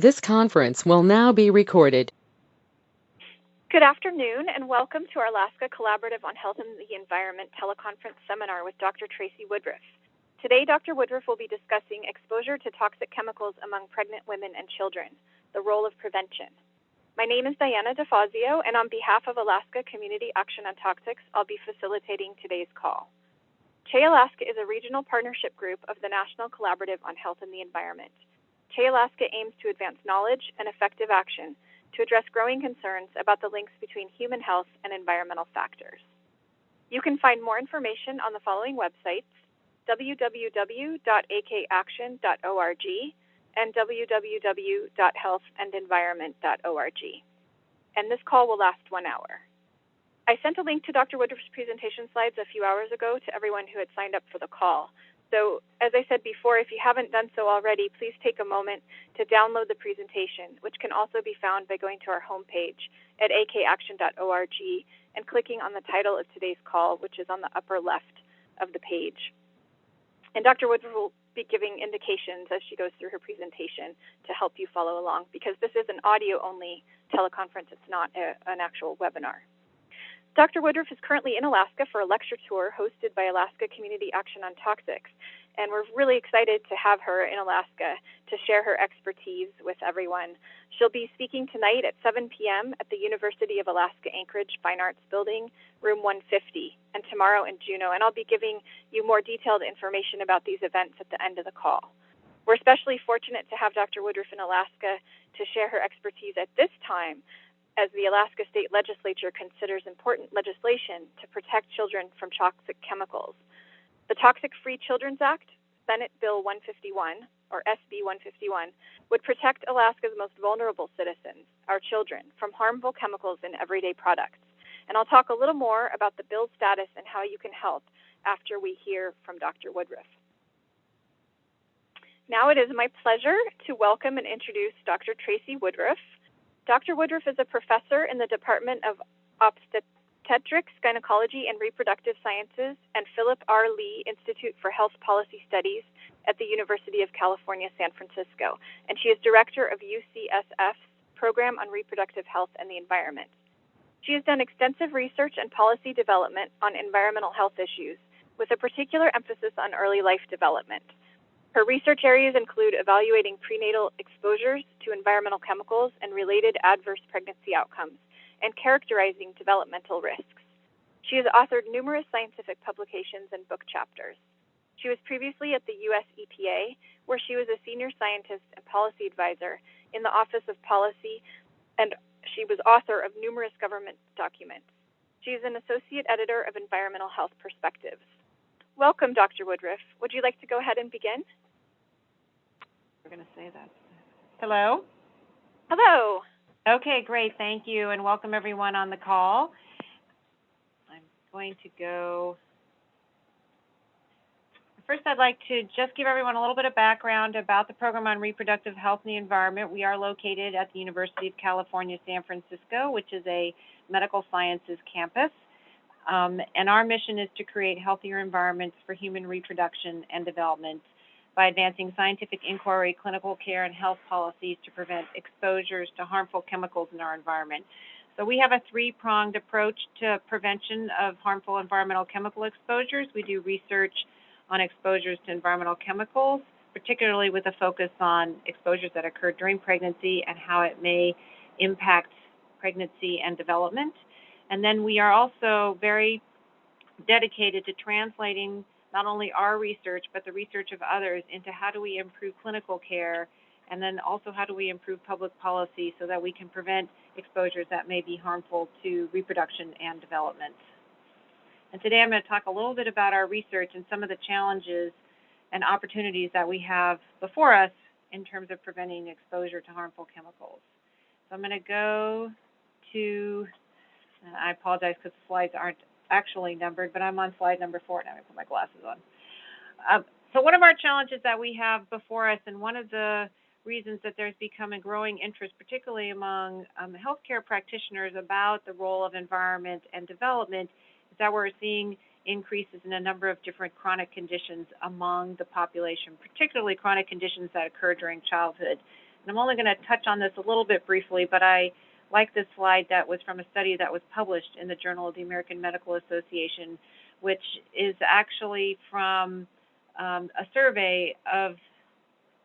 This conference will now be recorded. Good afternoon, and welcome to our Alaska Collaborative on Health and the Environment teleconference seminar with Dr. Tracy Woodruff. Today, Dr. Woodruff will be discussing exposure to toxic chemicals among pregnant women and children, the role of prevention. My name is Diana DeFazio, and on behalf of Alaska Community Action on Toxics, I'll be facilitating today's call. CHE Alaska is a regional partnership group of the National Collaborative on Health and the Environment. CHE Alaska aims to advance knowledge and effective action to address growing concerns about the links between human health and environmental factors. You can find more information on the following websites: www.akaction.org and www.healthandenvironment.org. And this call will last 1 hour. I sent a link to Dr. Woodruff's presentation slides a few hours ago to everyone who had signed up for the call. So, as I said before, if you haven't done so already, please take a moment to download the presentation, which can also be found by going to our homepage at akaction.org and clicking on the title of today's call, which is on the upper left of the page. And Dr. Woodruff will be giving indications as she goes through her presentation to help you follow along, because this is an audio-only teleconference. It's not an actual webinar. Dr. Woodruff is currently in Alaska for a lecture tour hosted by Alaska Community Action on Toxics, and we're really excited to have her in Alaska to share her expertise with everyone. She'll be speaking tonight at 7 p.m. at the University of Alaska Anchorage Fine Arts Building, room 150, and tomorrow in Juneau, and I'll be giving you more detailed information about these events at the end of the call. We're especially fortunate to have Dr. Woodruff in Alaska to share her expertise at this time, as the Alaska State Legislature considers important legislation to protect children from toxic chemicals. The Toxic Free Children's Act, Senate Bill 151, or SB 151, would protect Alaska's most vulnerable citizens, our children, from harmful chemicals in everyday products. And I'll talk a little more about the bill's status and how you can help after we hear from Dr. Woodruff. Now it is my pleasure to welcome and introduce Dr. Tracy Woodruff. Dr. Woodruff is a professor in the Department of Obstetrics, Gynecology, and Reproductive Sciences and Philip R. Lee Institute for Health Policy Studies at the University of California, San Francisco, and she is director of UCSF's Program on Reproductive Health and the Environment. She has done extensive research and policy development on environmental health issues, with a particular emphasis on early life development. Her research areas include evaluating prenatal exposures to environmental chemicals and related adverse pregnancy outcomes, and characterizing developmental risks. She has authored numerous scientific publications and book chapters. She was previously at the U.S. EPA, where she was a senior scientist and policy advisor in the Office of Policy, and she was author of numerous government documents. She is an associate editor of Environmental Health Perspectives. Welcome, Dr. Woodruff. Would you like to go ahead and begin? We're going to say that. Hello? Hello. Okay, great. Thank you, and welcome everyone on the call. I'm going to go. First, I'd like to just give everyone a little bit of background about the Program on Reproductive Health and the Environment. We are located at the University of California, San Francisco, which is a medical sciences campus. And our mission is to create healthier environments for human reproduction and development by advancing scientific inquiry, clinical care, and health policies to prevent exposures to harmful chemicals in our environment. So we have a three-pronged approach to prevention of harmful environmental chemical exposures. We do research on exposures to environmental chemicals, particularly with a focus on exposures that occur during pregnancy and how it may impact pregnancy and development. And then we are also very dedicated to translating not only our research, but the research of others into how do we improve clinical care, and then also how do we improve public policy so that we can prevent exposures that may be harmful to reproduction and development. And today I'm going to talk a little bit about our research and some of the challenges and opportunities that we have before us in terms of preventing exposure to harmful chemicals. So I'm going to go to, I apologize because the slides aren't actually numbered, but I'm on slide number 4 now. I'm going to put my glasses on. So one of our challenges that we have before us, and one of the reasons that there's become a growing interest, particularly among healthcare practitioners, about the role of environment and development, is that we're seeing increases in a number of different chronic conditions among the population, particularly chronic conditions that occur during childhood. And I'm only going to touch on this a little bit briefly, but I like this slide that was from a study that was published in the Journal of the American Medical Association, which is actually from a survey of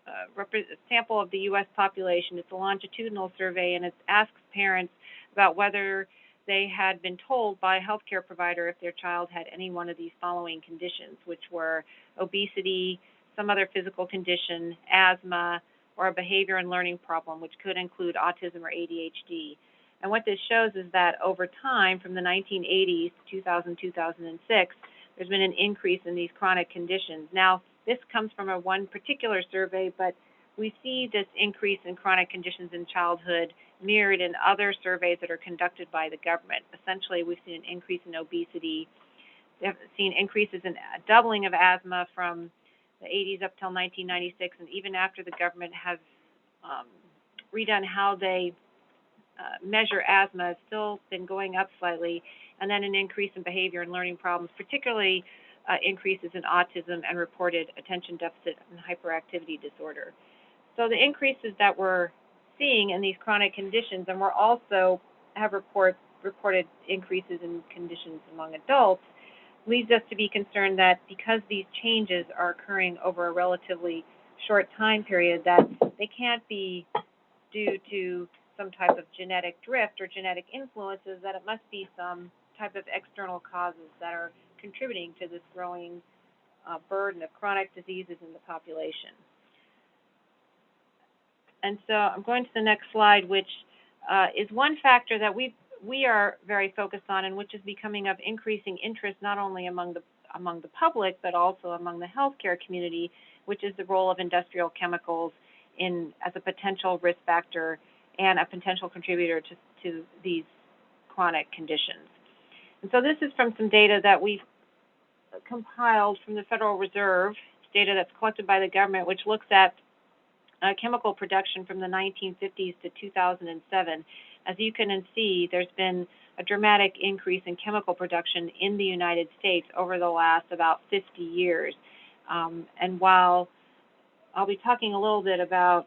a sample of the U.S. population. It's a longitudinal survey, and it asks parents about whether they had been told by a healthcare provider if their child had any one of these following conditions, which were obesity, some other physical condition, asthma, or a behavior and learning problem, which could include autism or ADHD. And what this shows is that over time, from the 1980s to 2000, 2006, there's been an increase in these chronic conditions. Now, this comes from one particular survey, but we see this increase in chronic conditions in childhood mirrored in other surveys that are conducted by the government. Essentially, we've seen an increase in obesity. We've seen increases in doubling of asthma from the 80s up till 1996, and even after the government has redone how they measure asthma, it's still been going up slightly, and then an increase in behavior and learning problems, particularly increases in autism and reported attention deficit and hyperactivity disorder. So the increases that we're seeing in these chronic conditions, and we're also have reported increases in conditions among adults, leads us to be concerned that because these changes are occurring over a relatively short time period, that they can't be due to some type of genetic drift or genetic influences, that it must be some type of external causes that are contributing to this growing burden of chronic diseases in the population. And so I'm going to the next slide, which is one factor that we are very focused on, and which is becoming of increasing interest not only among the public but also among the healthcare community, which is the role of industrial chemicals as a potential risk factor and a potential contributor to these chronic conditions. And so this is from some data that we've compiled from the Federal Reserve, data that's collected by the government, which looks at chemical production from the 1950s to 2007. As you can see, there's been a dramatic increase in chemical production in the United States over the last about 50 years. And while I'll be talking a little bit about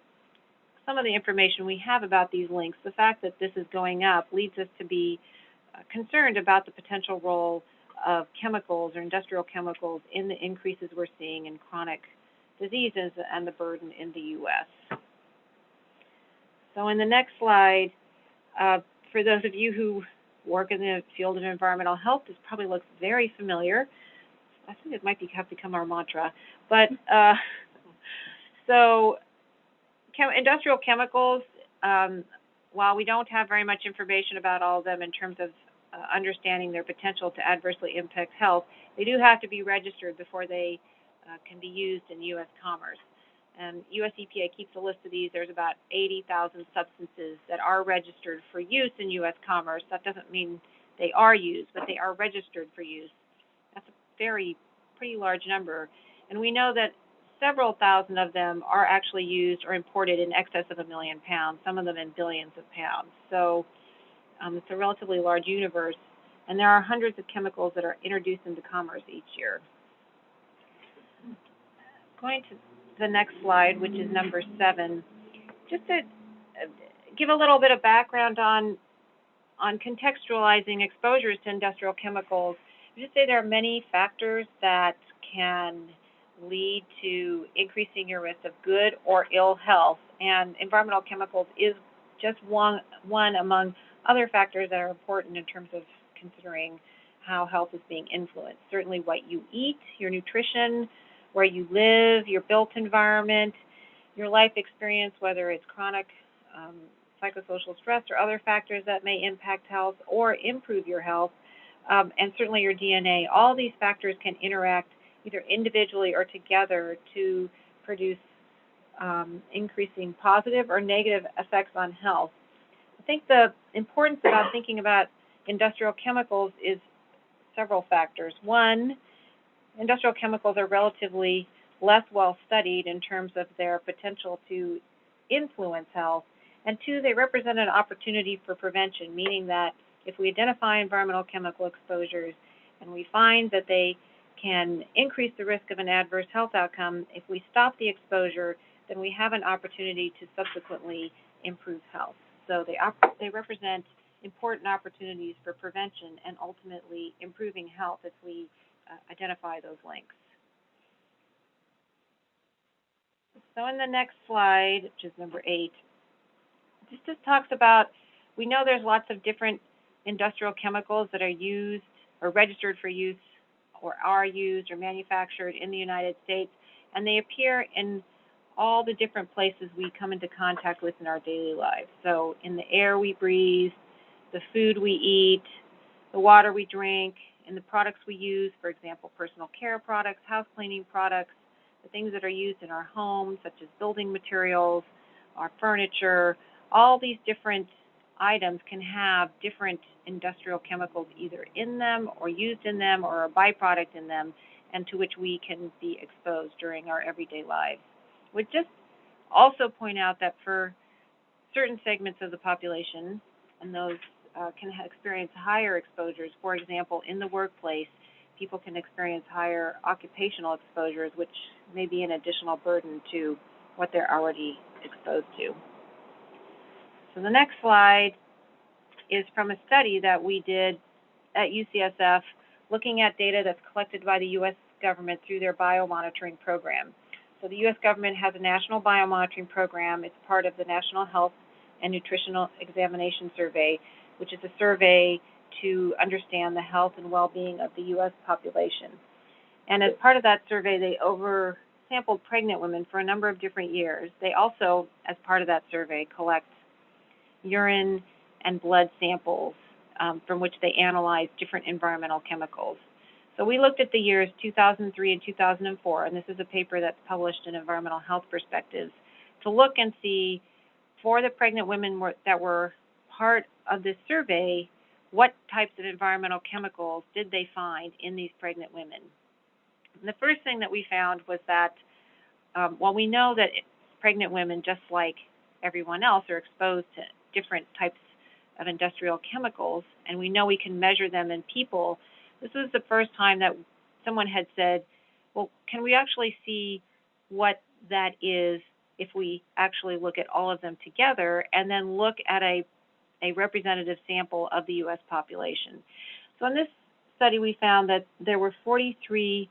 some of the information we have about these links, the fact that this is going up leads us to be concerned about the potential role of chemicals or industrial chemicals in the increases we're seeing in chronic diseases and the burden in the U.S. So in the next slide, for those of you who work in the field of environmental health, this probably looks very familiar. I think it might have become our mantra. But so industrial chemicals, while we don't have very much information about all of them in terms of understanding their potential to adversely impact health, they do have to be registered before they can be used in U.S. commerce. And U.S. EPA keeps a list of these. There's about 80,000 substances that are registered for use in U.S. commerce. That doesn't mean they are used, but they are registered for use. That's a pretty large number. And we know that several thousand of them are actually used or imported in excess of 1 million pounds, some of them in billions of pounds. So it's a relatively large universe. And there are hundreds of chemicals that are introduced into commerce each year. Going to the next slide, which is number 7, just to give a little bit of background on contextualizing exposures to industrial chemicals. I just say there are many factors that can lead to increasing your risk of good or ill health, and environmental chemicals is just one among other factors that are important in terms of considering how health is being influenced. Certainly what you eat, your nutrition, where you live, your built environment, your life experience, whether it's chronic psychosocial stress or other factors that may impact health or improve your health, and certainly your DNA. All these factors can interact either individually or together to produce increasing positive or negative effects on health. I think the importance about thinking about industrial chemicals is several factors. One, industrial chemicals are relatively less well studied in terms of their potential to influence health. And two, they represent an opportunity for prevention, meaning that if we identify environmental chemical exposures and we find that they can increase the risk of an adverse health outcome, if we stop the exposure, then we have an opportunity to subsequently improve health. So they represent important opportunities for prevention and ultimately improving health if we identify those links. So in the next slide, which is number 8, this just talks about, we know there's lots of different industrial chemicals that are used or registered for use or are used or manufactured in the United States, and they appear in all the different places we come into contact with in our daily lives. So in the air we breathe, the food we eat, the water we drink, in the products we use, for example, personal care products, house cleaning products, the things that are used in our homes, such as building materials, our furniture. All these different items can have different industrial chemicals either in them or used in them or a byproduct in them, and to which we can be exposed during our everyday lives. Would just also point out that for certain segments of the population, and those can experience higher exposures, for example, in the workplace, people can experience higher occupational exposures, which may be an additional burden to what they're already exposed to. So the next slide is from a study that we did at UCSF looking at data that's collected by the U.S. government through their biomonitoring program. So the U.S. government has a national biomonitoring program. It's part of the National Health and Nutritional Examination Survey, which is a survey to understand the health and well-being of the U.S. population. And as part of that survey, they sampled pregnant women for a number of different years. They also, as part of that survey, collect urine and blood samples from which they analyze different environmental chemicals. So we looked at the years 2003 and 2004, and this is a paper that's published in Environmental Health Perspectives, to look and see for the pregnant women that were part of this survey, what types of environmental chemicals did they find in these pregnant women. And the first thing that we found was that while we know that pregnant women, just like everyone else, are exposed to different types of industrial chemicals, and we know we can measure them in people, this was the first time that someone had said, well, can we actually see what that is if we actually look at all of them together and then look at a representative sample of the U.S. population. So in this study, we found that there were 43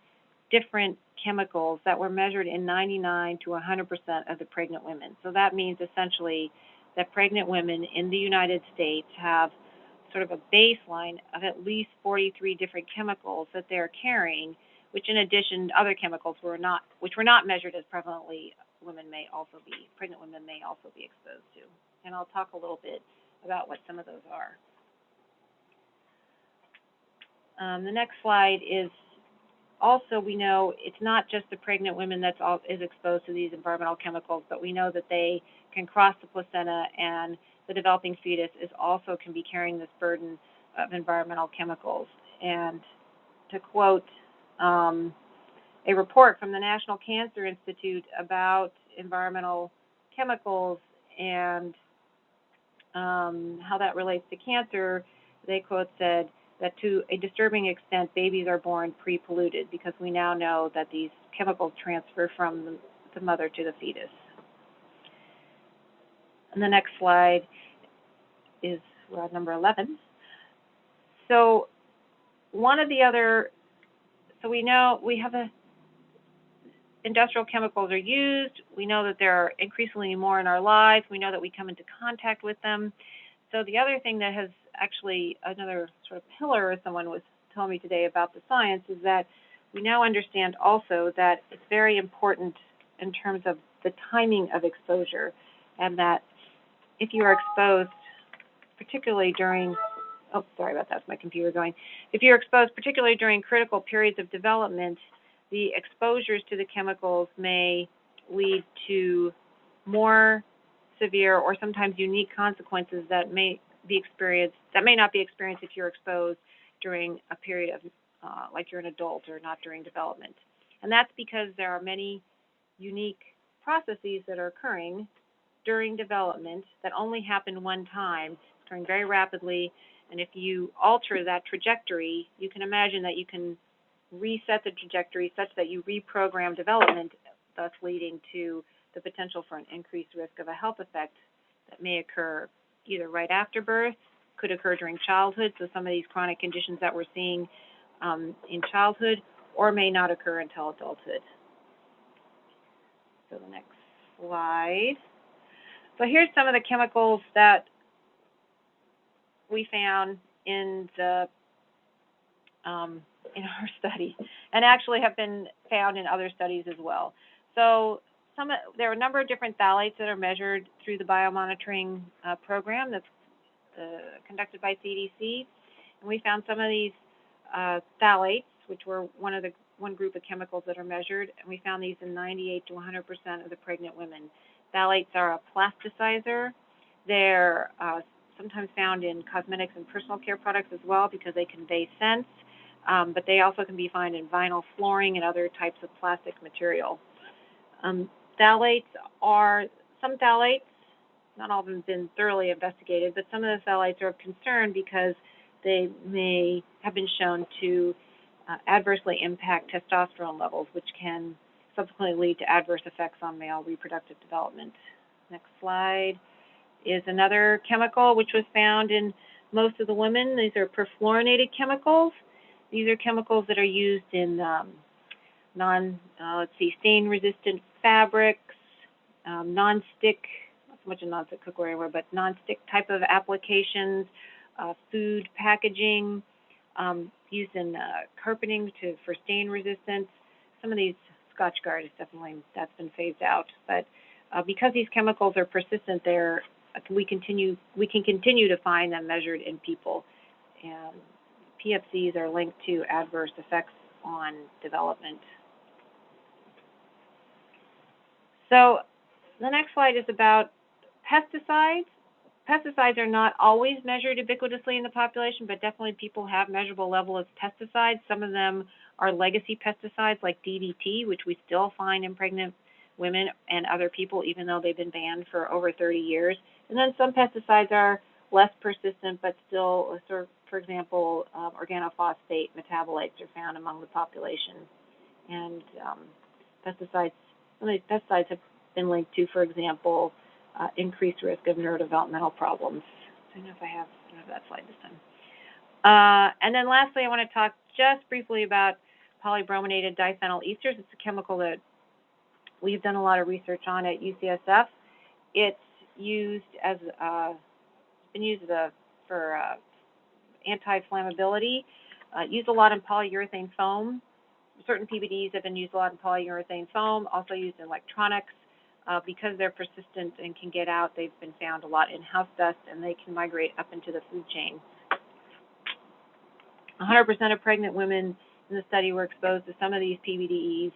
different chemicals that were measured in 99 to 100% of the pregnant women. So that means essentially that pregnant women in the United States have sort of a baseline of at least 43 different chemicals that they're carrying, which in addition, other chemicals were not measured as prevalently pregnant women may also be exposed to. And I'll talk a little bit about what some of those are. The next slide is also, we know it's not just the pregnant women that is exposed to these environmental chemicals, but we know that they can cross the placenta, and the developing fetus can be carrying this burden of environmental chemicals. And to quote a report from the National Cancer Institute about environmental chemicals and how that relates to cancer, they said that to a disturbing extent, babies are born pre-polluted because we now know that these chemicals transfer from the mother to the fetus. And the next slide is number 11. So we know we have industrial chemicals are used. We know that there are increasingly more in our lives. We know that we come into contact with them. So the other thing that has actually, another sort of pillar, as someone was telling me today about the science, is that we now understand also that it's very important in terms of the timing of exposure, and that if you are exposed particularly during, if you're exposed particularly during critical periods of development, the exposures to the chemicals may lead to more severe or sometimes unique consequences that may not be experienced if you're exposed during a period of like you're an adult or not during development. And that's because there are many unique processes that are occurring during development that only happen one time, occurring very rapidly. And if you alter that trajectory, you can imagine that you can reset the trajectory such that you reprogram development, thus leading to the potential for an increased risk of a health effect that may occur either right after birth, could occur during childhood, so some of these chronic conditions that we're seeing in childhood, or may not occur until adulthood. So the next slide. So here's some of the chemicals that we found in the in our study, and actually have been found in other studies as well. So there are a number of different phthalates that are measured through the biomonitoring program that's conducted by CDC, and we found some of these phthalates, which were one group of chemicals that are measured, and we found these in 98 to 100% of the pregnant women. Phthalates are a plasticizer. They're sometimes found in cosmetics and personal care products as well because they convey scents, but they also can be found in vinyl flooring and other types of plastic material. Phthalates are, some phthalates, not all of them have been thoroughly investigated, but some of the phthalates are of concern because they may have been shown to adversely impact testosterone levels, which can subsequently lead to adverse effects on male reproductive development. Next slide is another chemical which was found in most of the women. These are perfluorinated chemicals. These are chemicals that are used in stain-resistant fabrics, non-stick, not so much in non-stick cookware, but non-stick type of applications, food packaging, used in carpeting for stain resistance. Some of these, Scotchgard is definitely, that's been phased out. But because these chemicals are persistent, we can continue to find them measured in people. And PFCs are linked to adverse effects on development. So the next slide is about pesticides. Pesticides are not always measured ubiquitously in the population, but definitely people have measurable levels of pesticides. Some of them are legacy pesticides like DDT, which we still find in pregnant women and other people, even though they've been banned for over 30 years. And then some pesticides are less persistent, but still, for example, organophosphate metabolites are found among the population. And pesticides have been linked to, for example, increased risk of neurodevelopmental problems. I don't know if I have that slide this time. And then lastly, I want to talk just briefly about polybrominated diphenyl esters. It's a chemical that we've done a lot of research on at UCSF. It's used as for anti-flammability. Used a lot in polyurethane foam. Certain PBDs have been used a lot in polyurethane foam, also used in electronics. Because they're persistent and can get out, they've been found a lot in house dust, and they can migrate up into the food chain. 100% of pregnant women in the study were exposed to some of these PBDEs.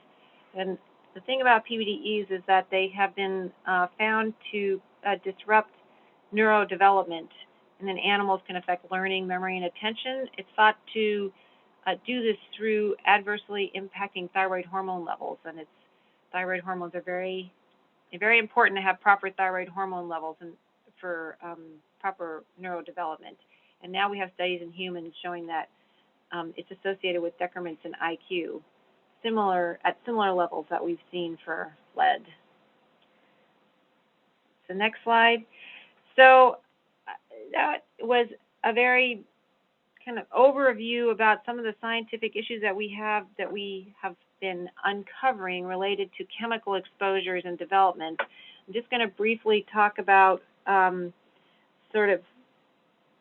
And the thing about PBDEs is that they have been found to disrupt neurodevelopment, and then animals can affect learning, memory, and attention. It's thought to do this through adversely impacting thyroid hormone levels, and thyroid hormones are very important to have proper thyroid hormone levels and for proper neurodevelopment. And now we have studies in humans showing that it's associated with decrements in IQ, at similar levels that we've seen for lead. So next slide. So that was a very kind of overview about some of the scientific issues that we have been uncovering related to chemical exposures and development. I'm just going to briefly talk about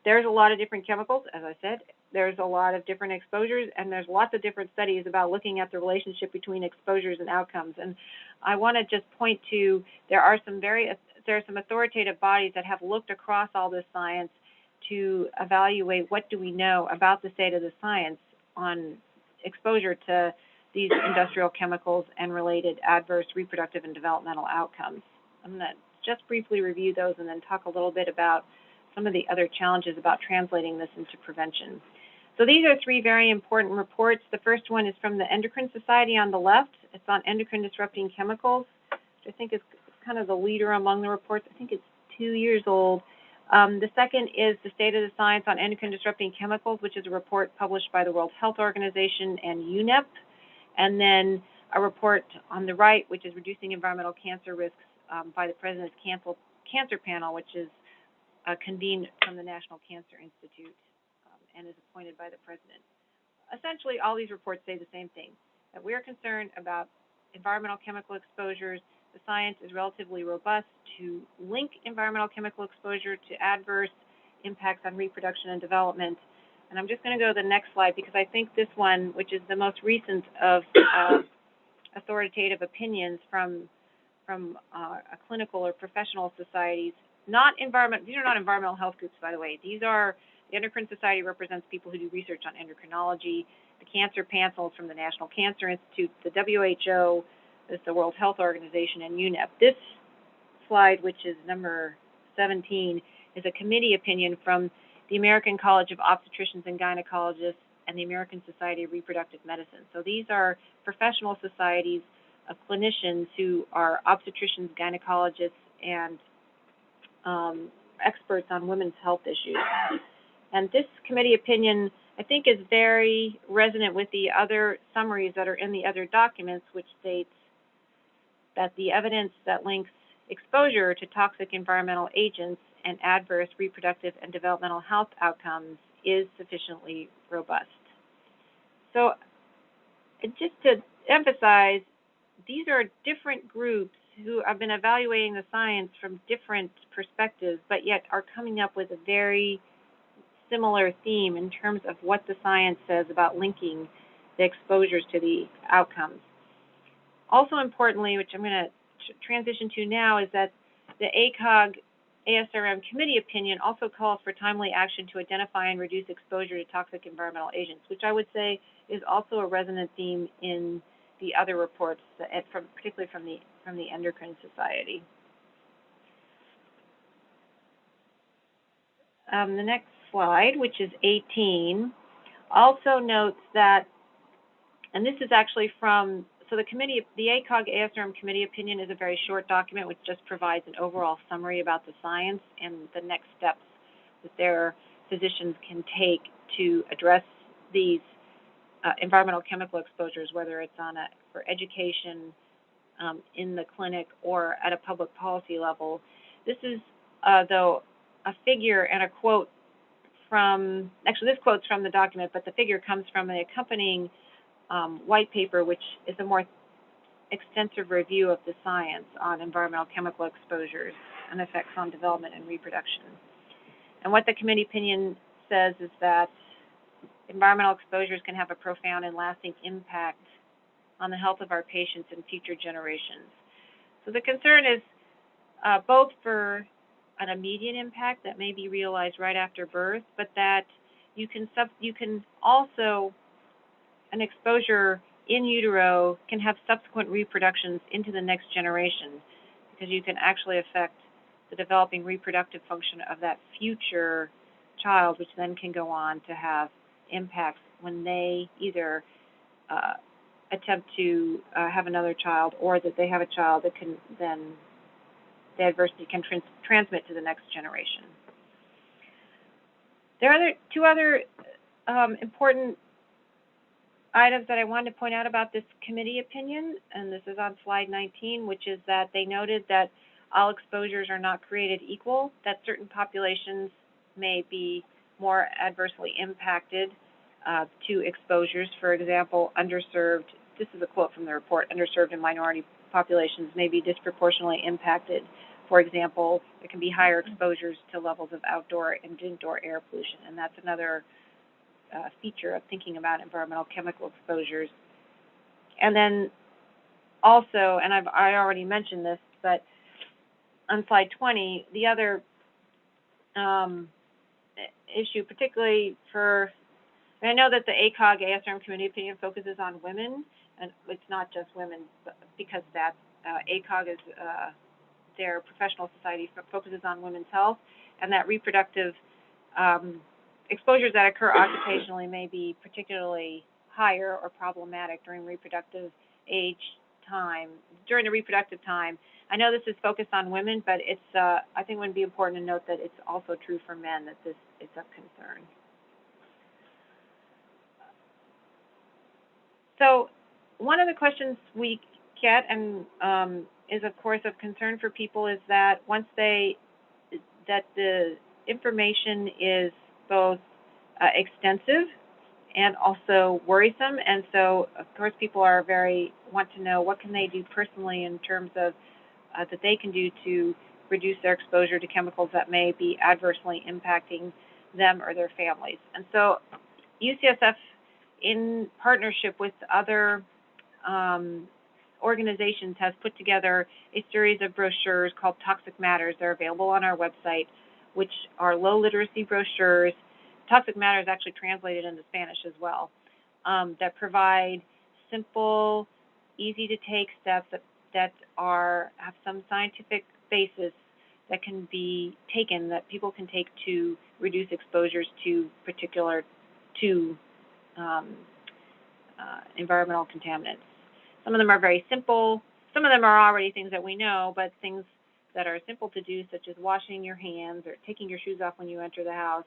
there's a lot of different chemicals, as I said. There's a lot of different exposures, and there's lots of different studies about looking at the relationship between exposures and outcomes. And I want to just point to there are some authoritative bodies that have looked across all this science to evaluate what do we know about the state of the science on exposure to these industrial chemicals and related adverse reproductive and developmental outcomes. I'm going to just briefly review those and then talk a little bit about some of the other challenges about translating this into prevention. So these are three very important reports. The first one is from the Endocrine Society on the left. It's on endocrine disrupting chemicals, which I think is kind of the leader among the reports. I think it's 2 years old. The second is the State of the Science on Endocrine Disrupting Chemicals, which is a report published by the World Health Organization and UNEP. And then a report on the right, which is Reducing Environmental Cancer Risks by the President's Cancer Panel, which is convened from the National Cancer Institute and is appointed by the President. Essentially, all these reports say the same thing, that we are concerned about environmental chemical exposures. The science is relatively robust to link environmental chemical exposure to adverse impacts on reproduction and development. And I'm just going to go to the next slide because I think this one, which is the most recent of authoritative opinions from a clinical or professional societies, these are not environmental health groups, by the way. These are, the Endocrine Society represents people who do research on endocrinology. The Cancer Panel is from the National Cancer Institute. The WHO is the World Health Organization, and UNEP. This slide, which is number 17, is a committee opinion from the American College of Obstetricians and Gynecologists and the American Society of Reproductive Medicine. So these are professional societies of clinicians who are obstetricians, gynecologists, and experts on women's health issues. And this committee opinion, I think, is very resonant with the other summaries that are in the other documents, which states that the evidence that links exposure to toxic environmental agents and adverse reproductive and developmental health outcomes is sufficiently robust. So just to emphasize, these are different groups who have been evaluating the science from different perspectives, but yet are coming up with a very similar theme in terms of what the science says about linking the exposures to the outcomes. Also importantly, which I'm going to transition to now, is that the ACOG ASRM committee opinion also calls for timely action to identify and reduce exposure to toxic environmental agents, which I would say is also a resonant theme in the other reports, particularly from the Endocrine Society. The next slide, which is 18, also notes that, and this is actually from, so the committee, the ACOG ASRM committee opinion is a very short document which just provides an overall summary about the science and the next steps that their physicians can take to address these environmental chemical exposures, whether it's for education in the clinic or at a public policy level. This is, though, a figure and a quote from, actually this quote's from the document, but the figure comes from an accompanying white paper, which is a more extensive review of the science on environmental chemical exposures and effects on development and reproduction. And what the committee opinion says is that environmental exposures can have a profound and lasting impact on the health of our patients and future generations. So the concern is both for an immediate impact that may be realized right after birth, but that you can also, an exposure in utero can have subsequent reproductions into the next generation, because you can actually affect the developing reproductive function of that future child, which then can go on to have impacts when they either attempt to have another child, or that they have a child that can then, the adversity can transmit to the next generation. There are two other important items that I wanted to point out about this committee opinion, and this is on slide 19, which is that they noted that all exposures are not created equal, that certain populations may be more adversely impacted to exposures. For example, underserved, this is a quote from the report, underserved and minority populations may be disproportionately impacted. For example, there can be higher exposures to levels of outdoor and indoor air pollution, and that's another feature of thinking about environmental chemical exposures. And then also, and I already mentioned this, but on slide 20, the other issue, particularly for, and I know that the ACOG ASRM committee opinion focuses on women, and it's not just women, but because that ACOG is their professional society focuses on women's health, and that reproductive exposures that occur occupationally may be particularly higher or problematic during reproductive time. I know this is focused on women, but it's I think it would be important to note that it's also true for men, that this is of concern. So one of the questions we get and is, of course, of concern for people is that that the information is both extensive and also worrisome, and so of course people are want to know what can they do personally in terms of that they can do to reduce their exposure to chemicals that may be adversely impacting them or their families. And so UCSF, in partnership with other organizations, has put together a series of brochures called Toxic Matters. They're available on our website, which are low literacy brochures. Toxic Matters actually translated into Spanish as well, that provide simple, easy to take steps that have some scientific basis that can be taken, that people can take to reduce exposures to environmental contaminants. Some of them are very simple. Some of them are already things that we know, but things that are simple to do, such as washing your hands or taking your shoes off when you enter the house.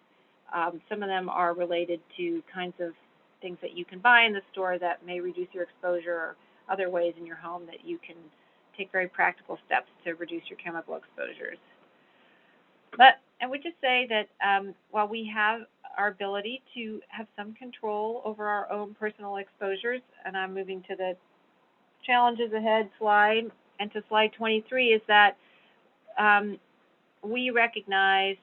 Some of them are related to kinds of things that you can buy in the store that may reduce your exposure, or other ways in your home that you can take very practical steps to reduce your chemical exposures. But I would just say that while we have our ability to have some control over our own personal exposures, and I'm moving to the challenges ahead slide, and to slide 23, is that we recognize,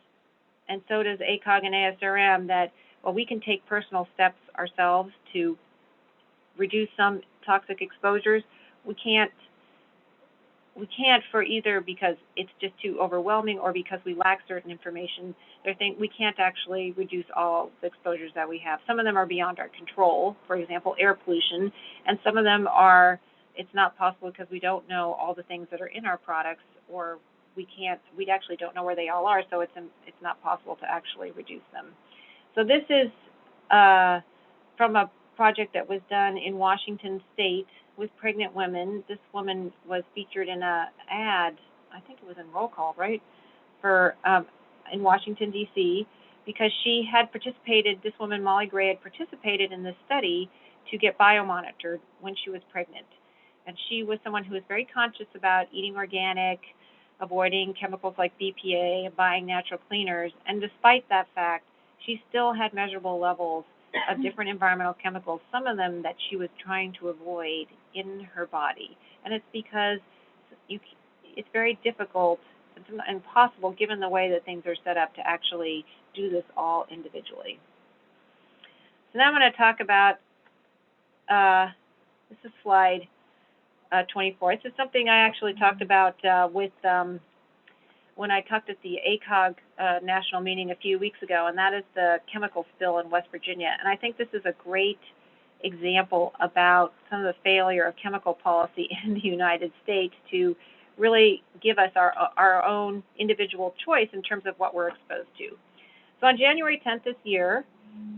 and so does ACOG and ASRM, that while we can take personal steps ourselves to reduce some toxic exposures, we can't for either because it's just too overwhelming or because we lack certain information. We can't actually reduce all the exposures that we have. Some of them are beyond our control, for example, air pollution, and some of them it's not possible because we don't know all the things that are in our products, or we actually don't know where they all are, so it's not possible to actually reduce them. So this is from a project that was done in Washington State with pregnant women. This woman was featured in an ad, I think it was in Roll Call, right, in Washington, D.C., because she had participated, this woman, Molly Gray, had participated in this study to get biomonitored when she was pregnant. And she was someone who was very conscious about eating organic, avoiding chemicals like BPA, and buying natural cleaners. And despite that fact, she still had measurable levels of different environmental chemicals, some of them that she was trying to avoid in her body. And it's because it's very difficult, it's impossible given the way that things are set up to actually do this all individually. So now I'm going to talk about, this is slide 24. This is something I actually talked about when I talked at the ACOG national meeting a few weeks ago, and that is the chemical spill in West Virginia. And I think this is a great example about some of the failure of chemical policy in the United States to really give us our own individual choice in terms of what we're exposed to. So on January 10th this year,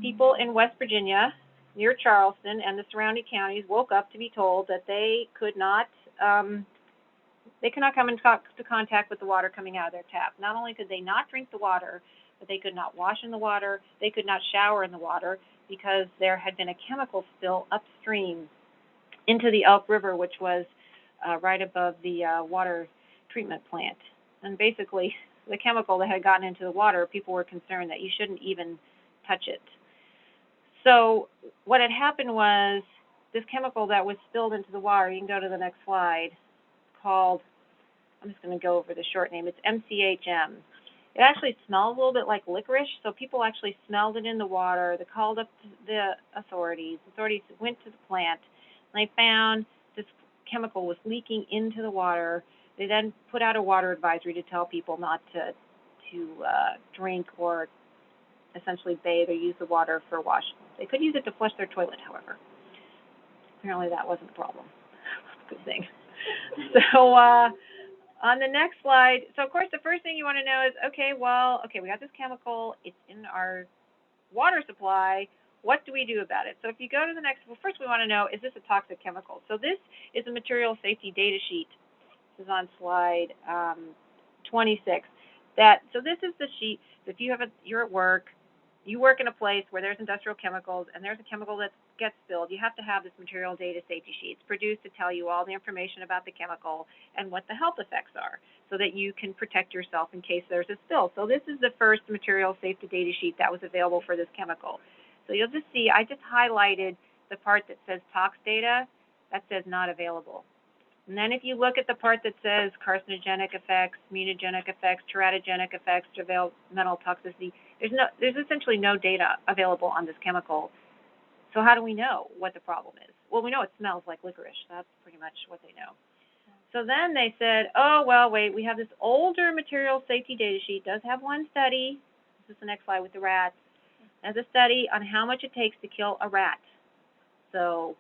people in West Virginia, near Charleston and the surrounding counties, woke up to be told that they could not come into contact with the water coming out of their tap. Not only could they not drink the water, but they could not wash in the water, they could not shower in the water, because there had been a chemical spill upstream into the Elk River, which was right above the water treatment plant. And basically, the chemical that had gotten into the water, people were concerned that you shouldn't even touch it. So what had happened was this chemical that was spilled into the water, you can go to the next slide, called, I'm just going to go over the short name, it's MCHM. It actually smells a little bit like licorice, so people actually smelled it in the water. They called up the authorities. The authorities went to the plant, and they found this chemical was leaking into the water. They then put out a water advisory to tell people not to drink or essentially bathe or use the water for washing. They could use it to flush their toilet, however. Apparently that wasn't a problem. Good thing. So on the next slide, so of course the first thing you want to know is, okay, we got this chemical, it's in our water supply, what do we do about it? So if you go to the next, first we want to know, is this a toxic chemical? So this is a material safety data sheet. This is on slide 26. So this is the sheet. If you're at work, you work in a place where there's industrial chemicals and there's a chemical that gets spilled, you have to have this material data safety sheet. It's produced to tell you all the information about the chemical and what the health effects are so that you can protect yourself in case there's a spill. So this is the first material safety data sheet that was available for this chemical. So you'll just see, I just highlighted the part that says tox data, that says not available. And then if you look at the part that says carcinogenic effects, mutagenic effects, teratogenic effects, developmental toxicity, there's essentially no data available on this chemical. So how do we know what the problem is? Well, we know it smells like licorice. That's pretty much what they know. So then they said, oh, well, wait, we have this older material safety data sheet. It does have one study. This is the next slide with the rats. It has a study on how much it takes to kill a rat. So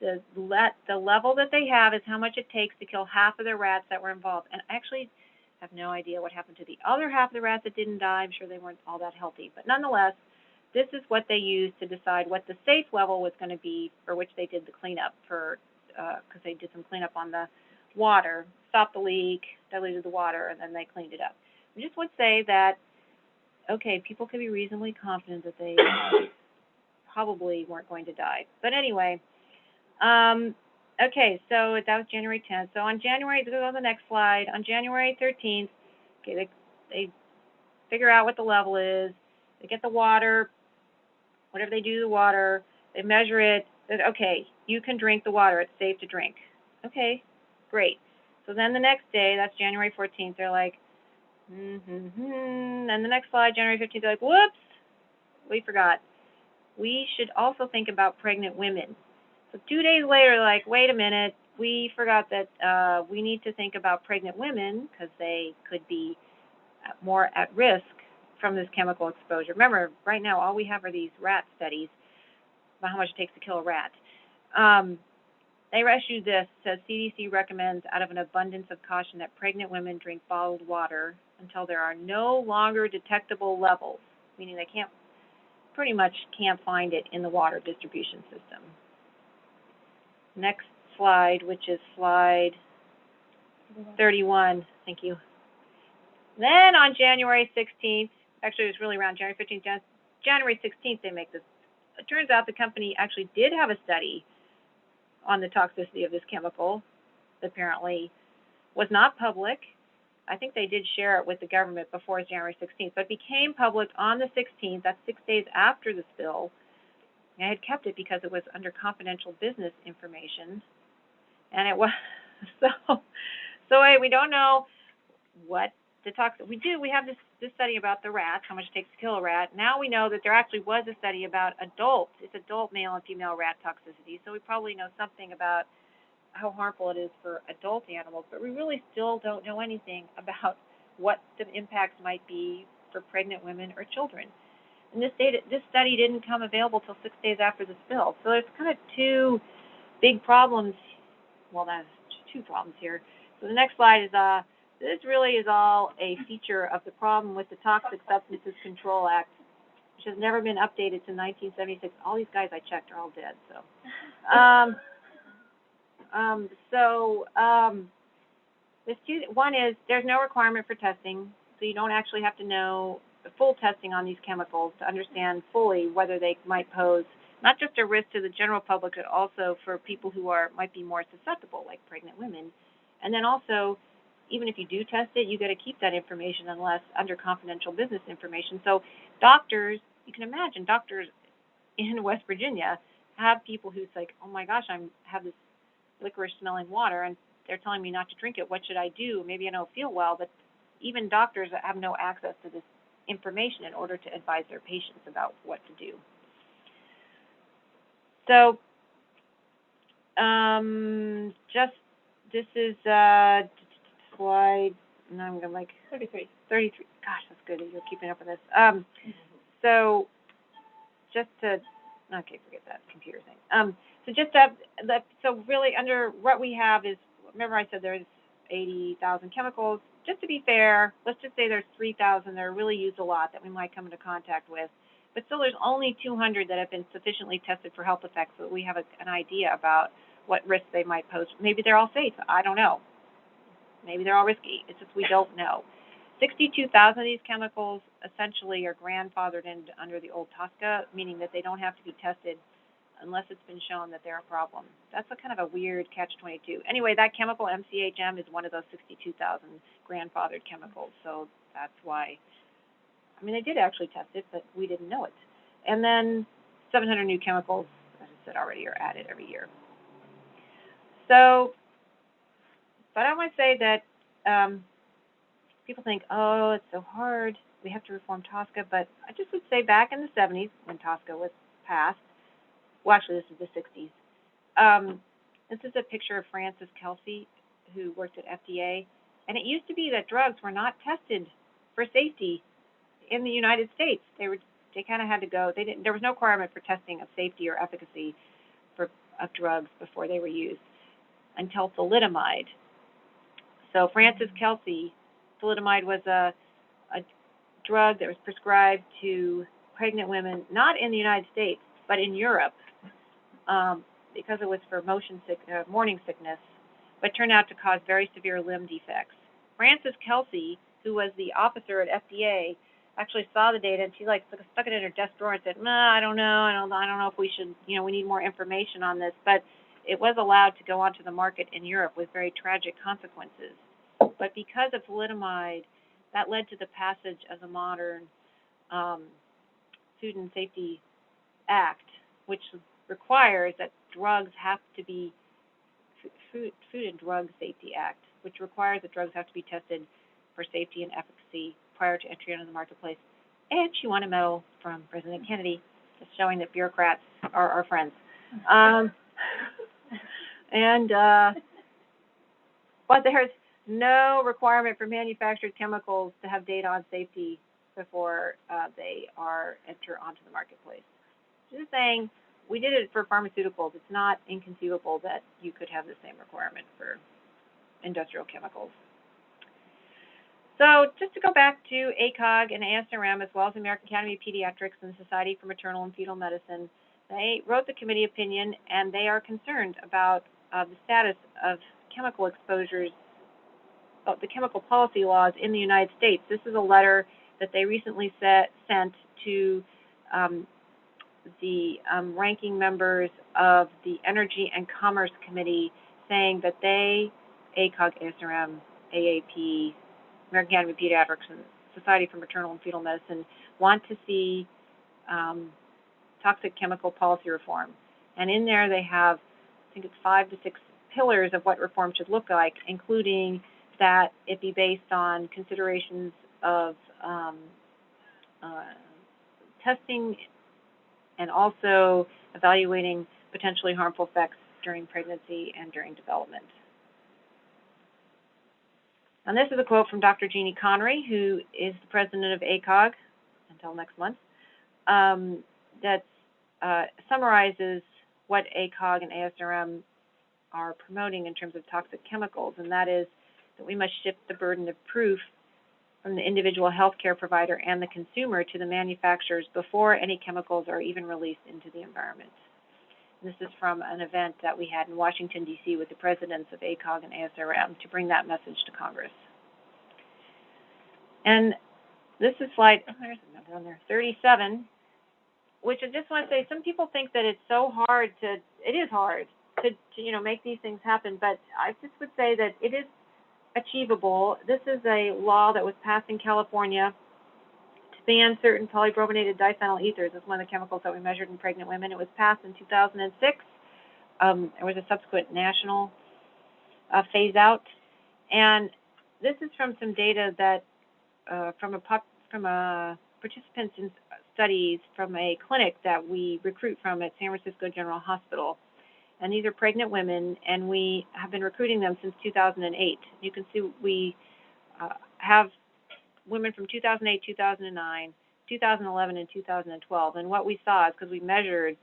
the level that they have is how much it takes to kill half of the rats that were involved. And I actually have no idea what happened to the other half of the rats that didn't die. I'm sure they weren't all that healthy. But nonetheless, this is what they used to decide what the safe level was going to be for which they did the cleanup for, because they did some cleanup on the water, stopped the leak, diluted the water, and then they cleaned it up. I just would say that, okay, people can be reasonably confident that they probably weren't going to die. But anyway, okay, so that was January 10th. So on January, go on the next slide. On January 13th, okay, they figure out what the level is. They get the water, whatever they do to the water, they measure it. Okay, you can drink the water. It's safe to drink. Okay, great. So then the next day, that's January 14th, they're like, and the next slide, January 15th, they're like, whoops, we forgot. We should also think about pregnant women. So 2 days later, like, wait a minute, we forgot that we need to think about pregnant women because they could be more at risk from this chemical exposure. Remember, right now, all we have are these rat studies about how much it takes to kill a rat. They issued this, says CDC recommends out of an abundance of caution that pregnant women drink bottled water until there are no longer detectable levels, meaning they pretty much can't find it in the water distribution system. Next slide, which is slide 31. Thank you. Then on January 16th, actually it was really around January 15th, January 16th they make this. It turns out the company actually did have a study on the toxicity of this chemical that apparently was not public. I think they did share it with the government before January 16th, but it became public on the 16th. That's 6 days after the spill. And I had kept it because it was under confidential business information. And it was, so we don't know what the toxic, we have this study about the rats, how much it takes to kill a rat. Now we know that there actually was a study about it's adult male and female rat toxicity, so we probably know something about how harmful it is for adult animals, but we really still don't know anything about what the impacts might be for pregnant women or children. And this study didn't come available till 6 days after the spill. So there's kind of two big problems. Well, that's two problems here. So the next slide is this really is all a feature of the problem with the Toxic Substances Control Act, which has never been updated since 1976. All these guys I checked are all dead. One is there's no requirement for testing, so you don't actually have to know the full testing on these chemicals to understand fully whether they might pose not just a risk to the general public, but also for people who might be more susceptible, like pregnant women. And then also, even if you do test it, you got to keep that information unless under confidential business information. So doctors, you can imagine doctors in West Virginia have people who's like, oh my gosh, I have this licorice smelling water and they're telling me not to drink it. What should I do? Maybe I don't feel well, but even doctors have no access to this information in order to advise their patients about what to do. So this is slide, now I'm going to 33. Gosh, that's good. You're keeping up with this. So just to, okay, forget that computer thing. So really under what we have is, remember I said there's 80,000 chemicals. Just to be fair, let's just say there's 3,000 that are really used a lot that we might come into contact with. But still there's only 200 that have been sufficiently tested for health effects so that we have an idea about what risks they might pose. Maybe they're all safe. I don't know. Maybe they're all risky. It's just we don't know. 62,000 of these chemicals essentially are grandfathered in under the old TSCA, meaning that they don't have to be tested unless it's been shown that they're a problem. That's a kind of a weird catch-22. Anyway, that chemical MCHM is one of those 62,000 grandfathered chemicals, so that's why. I mean, they did actually test it, but we didn't know it. And then 700 new chemicals, as I said already, are added every year. So, but I want to say that people think, oh, it's so hard, we have to reform TSCA, but I just would say back in the 70s when TSCA was passed, well, actually, this is the 60s. This is a picture of Frances Kelsey, who worked at FDA. And it used to be that drugs were not tested for safety in the United States. They kind of had to go. There was no requirement for testing of safety or efficacy of drugs before they were used until thalidomide. So Frances Kelsey, thalidomide was a drug that was prescribed to pregnant women, not in the United States, but in Europe, because it was for morning sickness, but turned out to cause very severe limb defects. Frances Kelsey, who was the officer at FDA, actually saw the data, and she stuck it in her desk drawer and said, I don't know, I don't know if we should, we need more information on this. But it was allowed to go onto the market in Europe with very tragic consequences. But because of thalidomide, that led to the passage of the modern Food and Safety Act, which requires that drugs have to be Food and Drug Safety Act, which requires that drugs have to be tested for safety and efficacy prior to entry into the marketplace. And she won a medal from President Kennedy, just showing that bureaucrats are our friends. But there's no requirement for manufactured chemicals to have data on safety before they enter onto the marketplace. Just saying, we did it for pharmaceuticals. It's not inconceivable that you could have the same requirement for industrial chemicals. So just to go back to ACOG and ASRM, as well as the American Academy of Pediatrics and the Society for Maternal and Fetal Medicine, they wrote the committee opinion, and they are concerned about the status of chemical exposures, of the chemical policy laws in the United States. This is a letter that they recently sent to the ranking members of the Energy and Commerce Committee, saying that they, ACOG, ASRM, AAP, American Academy of Pediatrics, and Society for Maternal and Fetal Medicine, want to see toxic chemical policy reform. And in there they have, I think it's 5 to 6 pillars of what reform should look like, including that it be based on considerations of testing and also evaluating potentially harmful effects during pregnancy and during development. And this is a quote from Dr. Jeannie Connery, who is the president of ACOG until next month, that summarizes what ACOG and ASRM are promoting in terms of toxic chemicals, and that is that we must shift the burden of proof from the individual healthcare provider and the consumer to the manufacturers before any chemicals are even released into the environment. And this is from an event that we had in Washington, D.C. with the presidents of ACOG and ASRM to bring that message to Congress. And this is slide, there's a number on there, 37, which I just want to say, some people think that it's so hard it is hard to make these things happen, but I just would say that it is achievable. This is a law that was passed in California to ban certain polybrominated diphenyl ethers. It's one of the chemicals that we measured in pregnant women. It was passed in 2006. There was a subsequent national phase out, and this is from some data that from a participants in studies from a clinic that we recruit from at San Francisco General Hospital. And these are pregnant women, and we have been recruiting them since 2008. You can see we have women from 2008, 2009, 2011, and 2012. And what we saw is, because we measured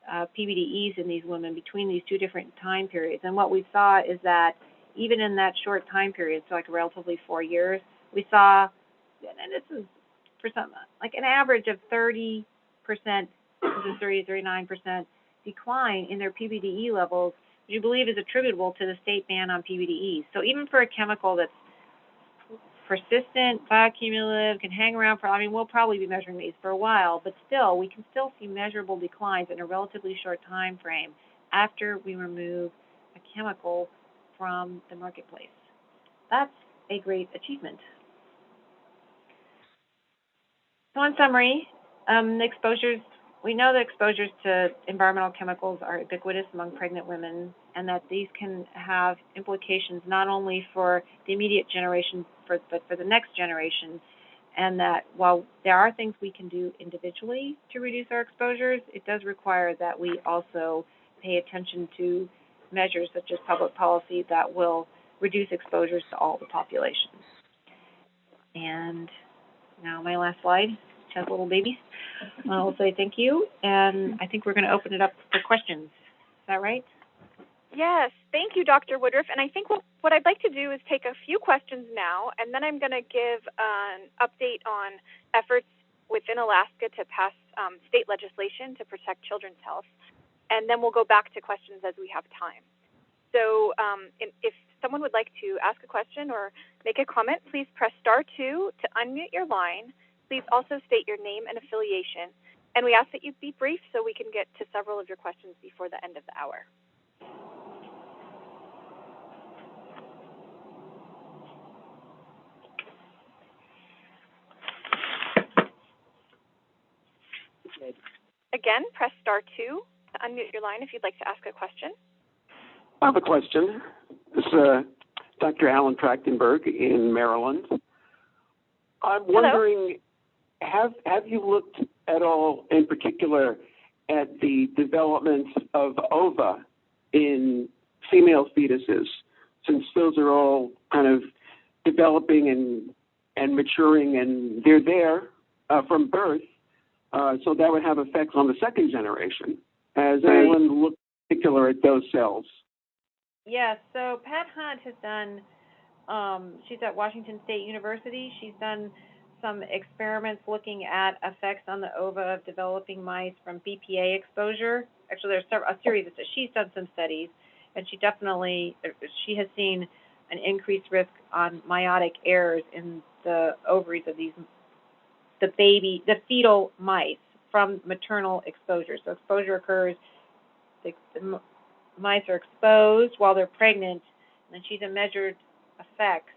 PBDEs in these women between these two different time periods, and what we saw is that even in that short time period, so like relatively 4 years, we saw, and this is for some, like an average of 30%, 30 to 39% decline in their PBDE levels, which you believe is attributable to the state ban on PBDEs. So even for a chemical that's persistent, bioaccumulative, can hang around for, I mean, we'll probably be measuring these for a while, but still, we can still see measurable declines in a relatively short time frame after we remove a chemical from the marketplace. That's a great achievement. So in summary, the exposures, we know that exposures to environmental chemicals are ubiquitous among pregnant women, and that these can have implications not only for the immediate generation, but for the next generation, and that while there are things we can do individually to reduce our exposures, it does require that we also pay attention to measures such as public policy that will reduce exposures to all the population. And now my last slide has little babies. I'll say thank you, and I think we're going to open it up for questions. Is that right? Yes, thank you, Dr. Woodruff. And I think what I'd like to do is take a few questions now, and then I'm going to give an update on efforts within Alaska to pass state legislation to protect children's health. And then we'll go back to questions as we have time. So if someone would like to ask a question or make a comment, please press *2 to unmute your line. Please also state your name and affiliation. And we ask that you be brief so we can get to several of your questions before the end of the hour. Again, press *2 to unmute your line if you'd like to ask a question. I have a question. This is Dr. Alan Trachtenberg in Maryland. I'm wondering, have you looked at all in particular at the development of ova in female fetuses, since those are all kind of developing and maturing, and they're there from birth, so that would have effects on the second generation. Has anyone looked in particular at those cells? Yes, so Pat Hunt has done, she's at Washington State University. She's done some experiments looking at effects on the ova of developing mice from BPA exposure. Actually, there's a series of, she's done some studies, and she has seen an increased risk on meiotic errors in the ovaries of the fetal mice from maternal exposure. So exposure occurs, the mice are exposed while they're pregnant, and then she's measured effects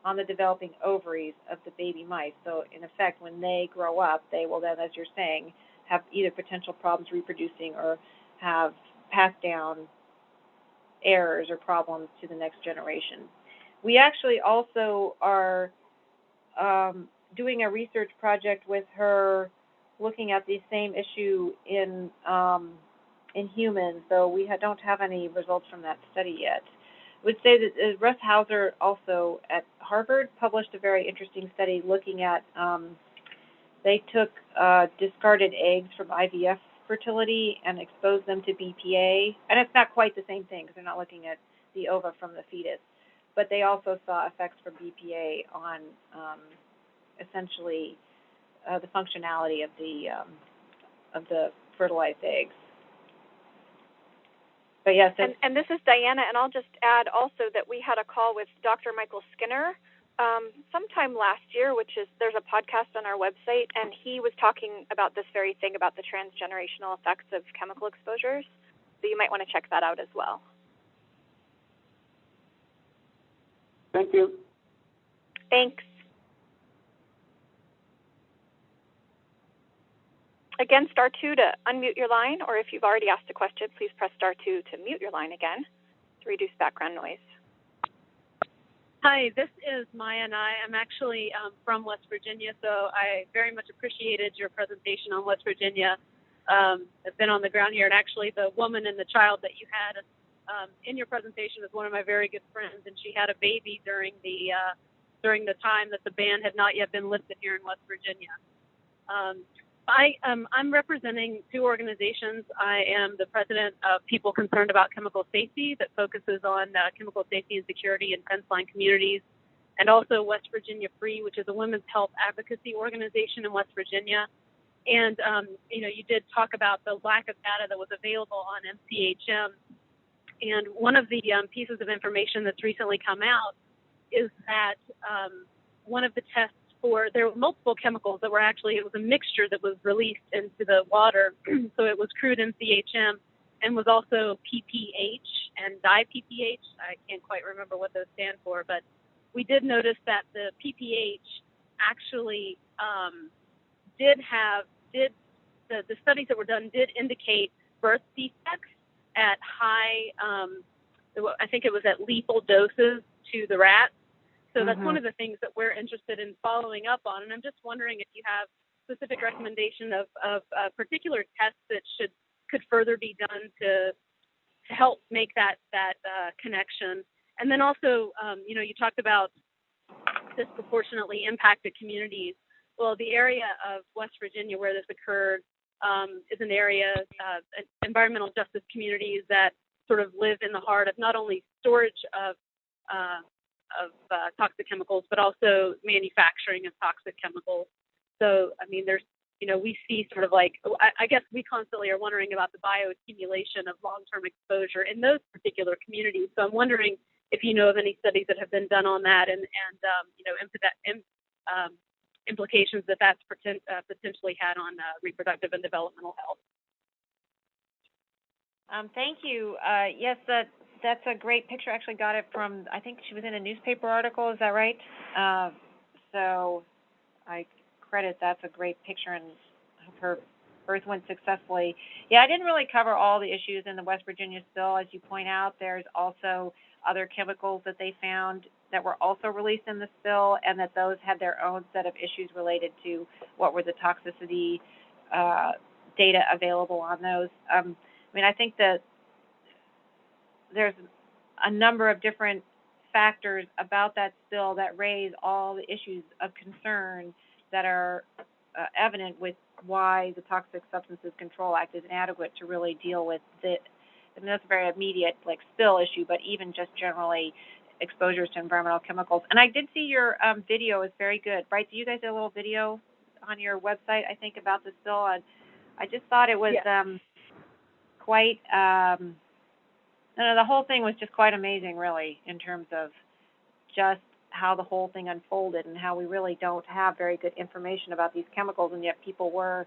on the developing ovaries of the baby mice. So in effect, when they grow up, they will then, as you're saying, have either potential problems reproducing or have passed down errors or problems to the next generation. We actually also are doing a research project with her looking at the same issue in humans, though we don't have any results from that study yet. I would say that Russ Hauser, also at Harvard, published a very interesting study looking at, they took discarded eggs from IVF fertility and exposed them to BPA. And it's not quite the same thing because they're not looking at the ova from the fetus. But they also saw effects from BPA on essentially the functionality of the fertilized eggs. But yes, and this is Diana, and I'll just add also that we had a call with Dr. Michael Skinner sometime last year, there's a podcast on our website, and he was talking about this very thing, about the transgenerational effects of chemical exposures. So you might want to check that out as well. Thank you. Thanks. Again, *2 to unmute your line, or if you've already asked a question, please press *2 to mute your line again to reduce background noise. Hi, this is Maya, and I am actually from West Virginia, so I very much appreciated your presentation on West Virginia. I've been on the ground here, and actually the woman and the child that you had in your presentation is one of my very good friends, and she had a baby during the time that the ban had not yet been lifted here in West Virginia. I'm representing two organizations. I am the president of People Concerned About Chemical Safety that focuses on chemical safety and security in fence-line communities, and also West Virginia Free, which is a women's health advocacy organization in West Virginia. And, you did talk about the lack of data that was available on MCHM. And one of the pieces of information that's recently come out is that one of the tests there were multiple chemicals that were actually, it was a mixture that was released into the water. So it was crude NCHM and was also PPH and di-PPH. I can't quite remember what those stand for, but we did notice that the PPH actually the studies that were done did indicate birth defects at high, I think it was at lethal doses to the rats. So that's one of the things that we're interested in following up on. And I'm just wondering if you have specific recommendation of particular tests that could further be done to help make that connection. And then also, you talked about disproportionately impacted communities. Well, the area of West Virginia where this occurred is an area, environmental justice communities that sort of live in the heart of not only storage of toxic chemicals, but also manufacturing of toxic chemicals. So, I mean, there's, we see sort of like, I guess we constantly are wondering about the bioaccumulation of long-term exposure in those particular communities. So I'm wondering if you know of any studies that have been done on that and implications that's potentially had on reproductive and developmental health. Thank you. Yes, that's a great picture. I actually got it from, I think she was in a newspaper article. Is that right? So I credit that's a great picture, and I hope her birth went successfully. Yeah, I didn't really cover all the issues in the West Virginia spill. As you point out, there's also other chemicals that they found that were also released in the spill, and that those had their own set of issues related to what were the toxicity data available on those. I mean, I think that there's a number of different factors about that spill that raise all the issues of concern that are evident with why the Toxic Substances Control Act is inadequate to really deal with the, I mean, that's a very immediate spill issue, but even just generally exposures to environmental chemicals. And I did see your video is very good, right? So you guys did a little video on your website, I think, about the spill, and I just thought it was quite, the whole thing was just quite amazing, really, in terms of just how the whole thing unfolded and how we really don't have very good information about these chemicals, and yet people were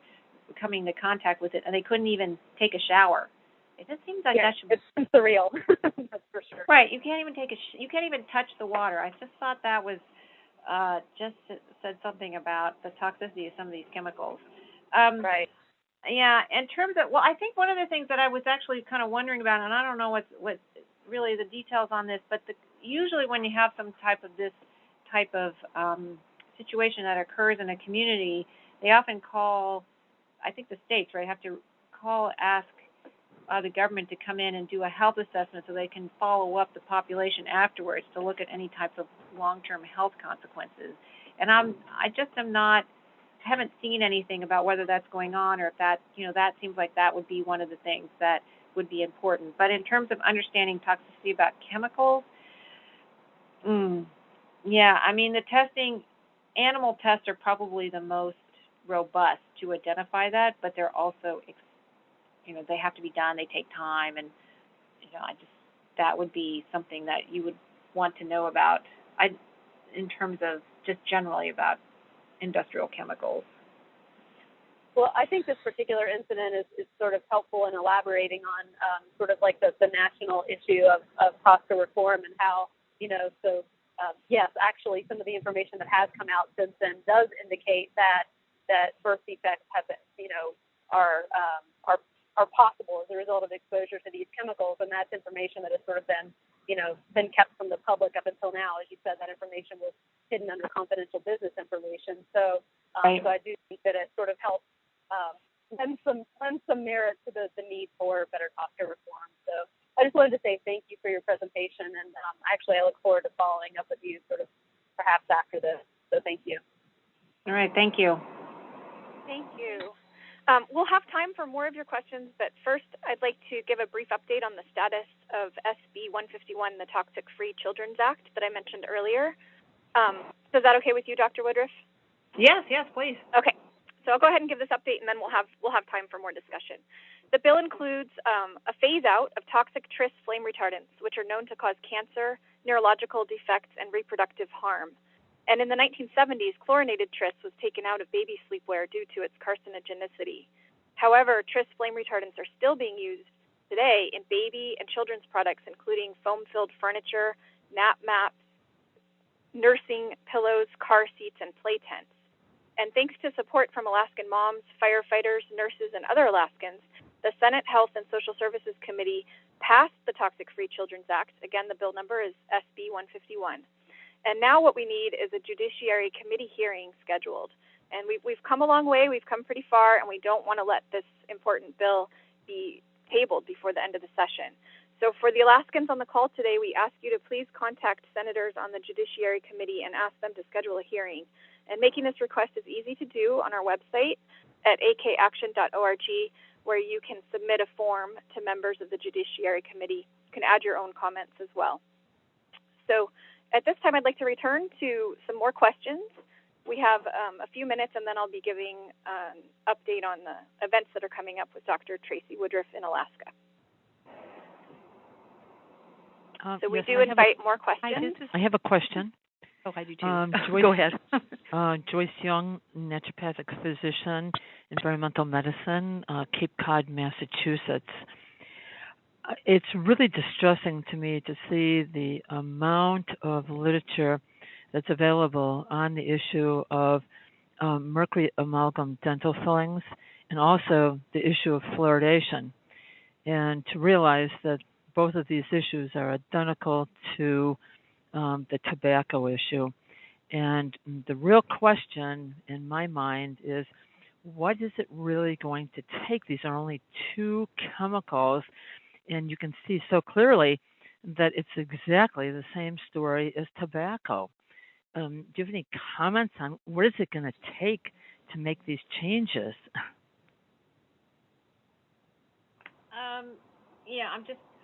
coming into contact with it, and they couldn't even take a shower. It just seems like that should be... It's surreal, that's for sure. Right, you can't even you can't even touch the water. I just thought that was just said something about the toxicity of some of these chemicals. Right. Yeah, in terms of, I think one of the things that I was actually kind of wondering about, and I don't know what really the details on this, but usually when you have some type of situation that occurs in a community, they often call, I think the states, right, have to ask the government to come in and do a health assessment so they can follow up the population afterwards to look at any types of long-term health consequences. And I haven't seen anything about whether that's going on or if that, that seems like that would be one of the things that would be important. But in terms of understanding toxicity about chemicals, yeah, I mean, the testing, animal tests are probably the most robust to identify that, but they're also, they have to be done, they take time, and, that would be something that you would want to know about in terms of just generally about industrial chemicals. Well, I think this particular incident is sort of helpful in elaborating on sort of like the national issue of TSCA reform and how, yes, actually some of the information that has come out since then does indicate that birth defects have been, are possible as a result of exposure to these chemicals, and that's information that has sort of been kept from the public up until now. As you said, that information was hidden under confidential business information. So, so I do think that it sort of helps lend some merit to the need for better TSCA reform. So I just wanted to say thank you for your presentation, and actually I look forward to following up with you sort of perhaps after this. So thank you. All right, thank you. Thank you. We'll have time for more of your questions, but first I'd like to give a brief update on the status of SB 151, the Toxic Free Children's Act that I mentioned earlier. So is that okay with you, Dr. Woodruff? Yes, please. Okay. So I'll go ahead and give this update, and then we'll have time for more discussion. The bill includes a phase-out of toxic tris flame retardants, which are known to cause cancer, neurological defects, and reproductive harm. And in the 1970s, chlorinated tris was taken out of baby sleepwear due to its carcinogenicity. However, tris flame retardants are still being used today in baby and children's products, including foam-filled furniture, nap mats, nursing pillows, car seats, and play tents. And thanks to support from Alaskan moms, firefighters, nurses, and other Alaskans, the Senate Health and Social Services Committee passed the Toxic Free Children's Act. Again, the bill number is SB 151. And now what we need is a Judiciary Committee hearing scheduled. And we've come a long way, we've come pretty far, and we don't want to let this important bill be tabled before the end of the session. So for the Alaskans on the call today, we ask you to please contact senators on the Judiciary Committee and ask them to schedule a hearing. And making this request is easy to do on our website at akaction.org, where you can submit a form to members of the Judiciary Committee. You can add your own comments as well. So at this time, I'd like to return to some more questions. We have a few minutes, and then I'll be giving an update on the events that are coming up with Dr. Tracy Woodruff in Alaska. So we do invite more questions. I have a question. Oh, I do too. Joyce, go ahead. Joyce Young, naturopathic physician, environmental medicine, Cape Cod, Massachusetts. It's really distressing to me to see the amount of literature that's available on the issue of mercury amalgam dental fillings and also the issue of fluoridation. And to realize that both of these issues are identical to the tobacco issue. And the real question in my mind is, what is it really going to take? These are only two chemicals, and you can see so clearly that it's exactly the same story as tobacco. Do you have any comments on what is it going to take to make these changes?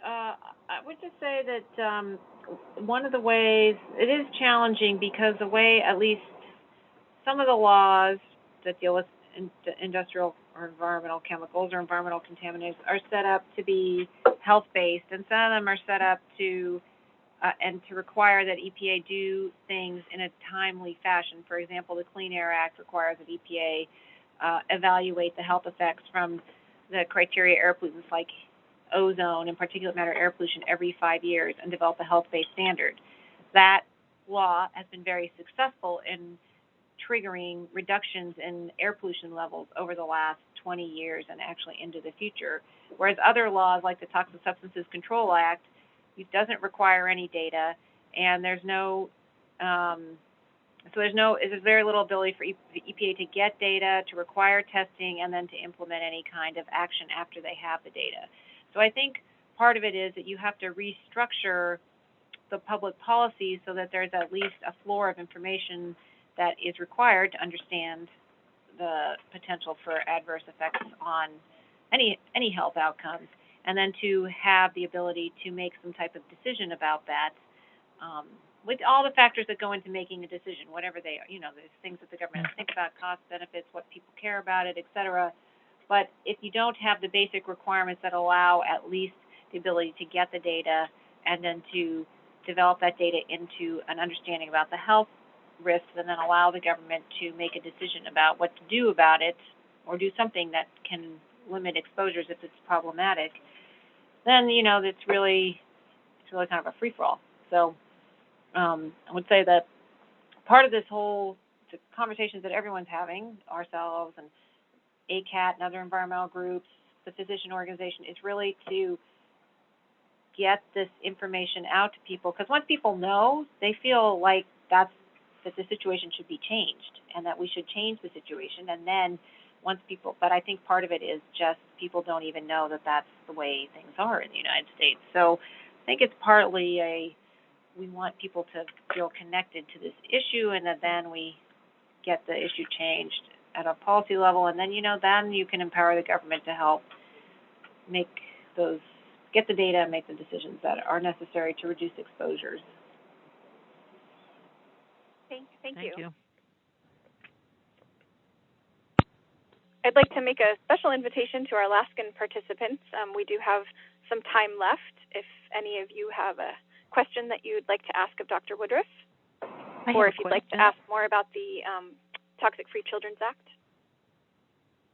I would just say that one of the ways it is challenging because the way at least some of the laws that deal with industrial or environmental chemicals or environmental contaminants are set up to be health-based, and some of them are set up to and to require that EPA do things in a timely fashion. For example, the Clean Air Act requires that EPA evaluate the health effects from the criteria air pollutants like ozone and particulate matter air pollution every 5 years and develop a health-based standard. That law has been very successful in triggering reductions in air pollution levels over the last 20 years and actually into the future. Whereas other laws like the Toxic Substances Control Act, it doesn't require any data, and there's very little ability for the EPA to get data, to require testing, and then to implement any kind of action after they have the data. So I think part of it is that you have to restructure the public policy so that there's at least a floor of information that is required to understand the potential for adverse effects on any health outcomes, and then to have the ability to make some type of decision about that with all the factors that go into making a decision, whatever they are. There's things that the government has to think about, cost, benefits, what people care about it, et cetera. But if you don't have the basic requirements that allow at least the ability to get the data and then to develop that data into an understanding about the health risks and then allow the government to make a decision about what to do about it or do something that can limit exposures if it's problematic, then, it's really kind of a free-for-all. So I would say that part of this whole the conversations that everyone's having, ourselves and ACAT and other environmental groups, the physician organization, is really to get this information out to people, because once people know, they feel like that the situation should be changed and that we should change the situation. And then but I think part of it is just people don't even know that that's the way things are in the United States. So I think it's partly we want people to feel connected to this issue, and that then we get the issue changed at a policy level, and then then you can empower the government to help get the data and make the decisions that are necessary to reduce exposures. Thank you. I'd like to make a special invitation to our Alaskan participants. We do have some time left if any of you have a question that you'd like to ask of Dr. Woodruff. or if you'd like to ask more about the Toxic Free Children's Act.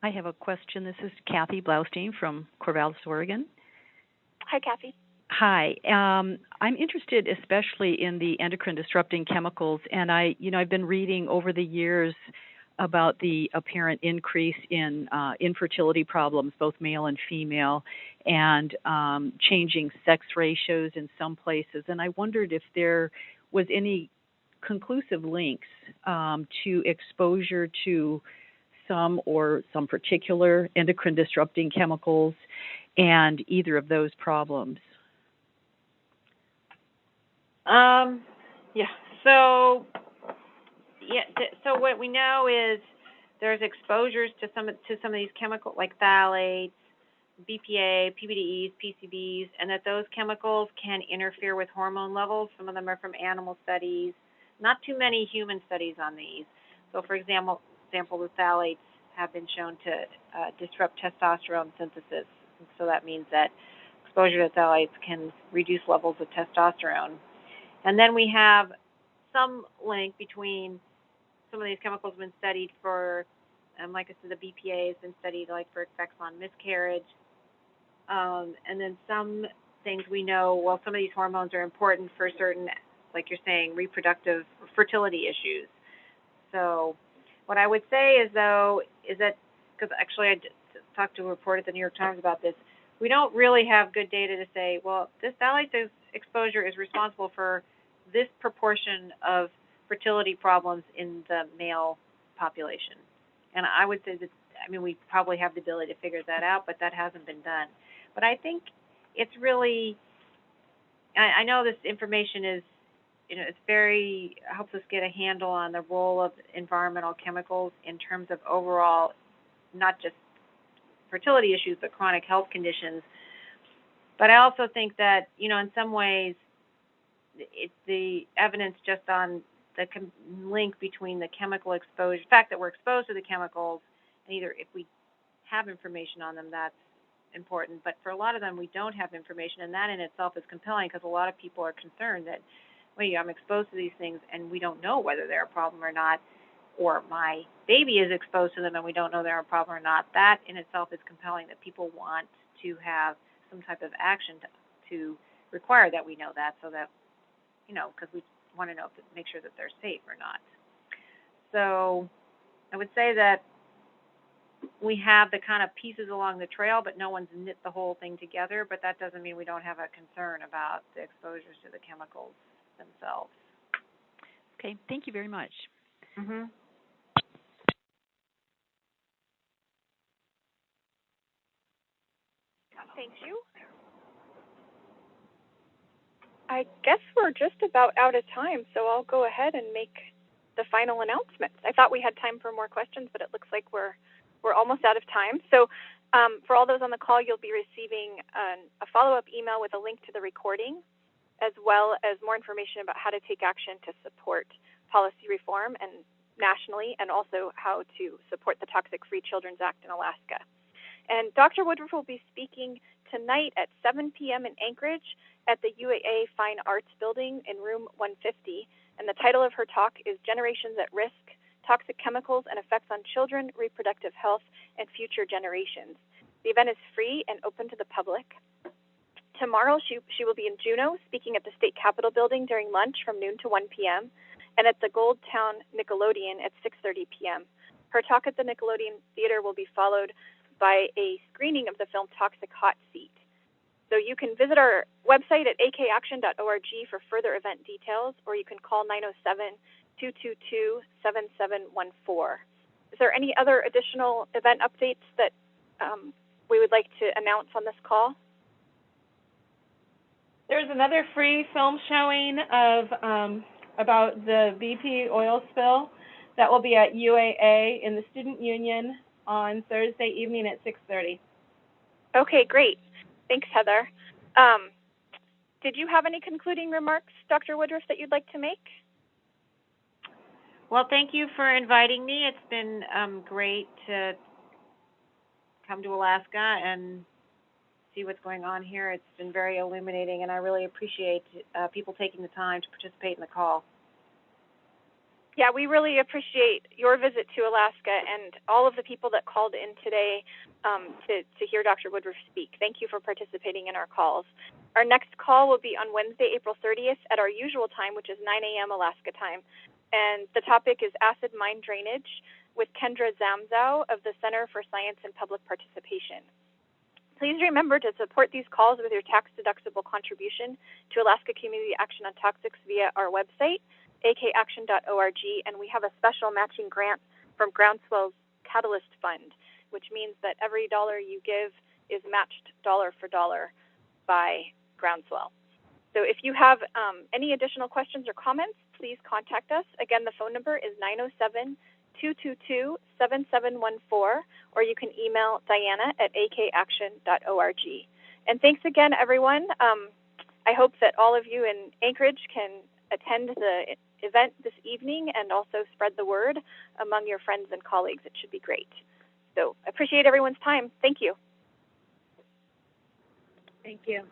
I have a question. This is Kathy Blaustein from Corvallis, Oregon. Hi, Kathy. Hi. I'm interested especially in the endocrine disrupting chemicals, and I've been reading over the years about the apparent increase in infertility problems, both male and female, and changing sex ratios in some places. And I wondered if there was any conclusive links to exposure to some or some particular endocrine disrupting chemicals and either of those problems. So what we know is there's exposures to some of these chemicals like phthalates, BPA, PBDEs, PCBs, and that those chemicals can interfere with hormone levels. Some of them are from animal studies, not too many human studies on these. So, for example, the phthalates have been shown to disrupt testosterone synthesis. So that means that exposure to phthalates can reduce levels of testosterone. And then we have some link between some of these chemicals have been studied for, like I said, the BPA has been studied like for effects on miscarriage. And then some things we know, well, some of these hormones are important for certain, like you're saying, reproductive fertility issues. So what I would say is that, because actually I talked to a reporter at the New York Times about this, we don't really have good data to say, well, this phthalate exposure is responsible for this proportion of fertility problems in the male population. And I would say that, we probably have the ability to figure that out, but that hasn't been done. But I think it's really, I know this information is, it's very, helps us get a handle on the role of environmental chemicals in terms of overall, not just fertility issues, but chronic health conditions. But I also think that, in some ways, it's the evidence just on the link between the chemical exposure, the fact that we're exposed to the chemicals, and either if we have information on them, that's important. But for a lot of them, we don't have information, and that in itself is compelling because a lot of people are concerned that, wait, I'm exposed to these things, and we don't know whether they're a problem or not, or my baby is exposed to them, and we don't know they're a problem or not. That in itself is compelling that people want to have some type of action to require that we know that, so that, because we want to know make sure that they're safe or not. So I would say that we have the kind of pieces along the trail, but no one's knit the whole thing together. But that doesn't mean we don't have a concern about the exposures to the chemicals themselves. Okay, thank you very much. Mm-hmm. Thank you. I guess we're just about out of time, so I'll go ahead and make the final announcements. I thought we had time for more questions, but it looks like we're almost out of time. So for all those on the call, you'll be receiving a follow-up email with a link to the recording, as well as more information about how to take action to support policy reform and nationally, and also how to support the Toxic Free Children's Act in Alaska. And Dr. Woodruff will be speaking tonight at 7 p.m. in Anchorage at the UAA Fine Arts Building in room 150. And the title of her talk is Generations at Risk, Toxic Chemicals and Effects on Children, Reproductive Health, and Future Generations. The event is free and open to the public. Tomorrow, she will be in Juneau speaking at the State Capitol Building during lunch from noon to 1 p.m. and at the Goldtown Nickelodeon at 6:30 p.m. Her talk at the Nickelodeon Theater will be followed by a screening of the film Toxic Hot Seat. So you can visit our website at akaction.org for further event details, or you can call 907-222-7714. Is there any other additional event updates that we would like to announce on this call? There's another free film showing of about the BP oil spill that will be at UAA in the Student Union on Thursday evening at 6:30. Okay, great. Thanks, Heather. Did you have any concluding remarks, Dr. Woodruff, that you'd like to make? Well, thank you for inviting me. It's been great to come to Alaska and see what's going on here. It's been very illuminating, and I really appreciate people taking the time to participate in the call. Yeah, we really appreciate your visit to Alaska and all of the people that called in today to hear Dr. Woodruff speak. Thank you for participating in our calls. Our next call will be on Wednesday, April 30th at our usual time, which is 9 a.m. Alaska time. And the topic is acid mine drainage with Kendra Zamzow of the Center for Science and Public Participation. Please remember to support these calls with your tax-deductible contribution to Alaska Community Action on Toxics via our website, akaction.org, and we have a special matching grant from Groundswell's Catalyst Fund, which means that every dollar you give is matched dollar for dollar by Groundswell. So if you have any additional questions or comments, please contact us. Again, the phone number is 907-222-7714, or you can email Diana at akaction.org. And thanks again, everyone. I hope that all of you in Anchorage can attend the event this evening and also spread the word among your friends and colleagues. It should be great. So I appreciate everyone's time. Thank you. Thank you.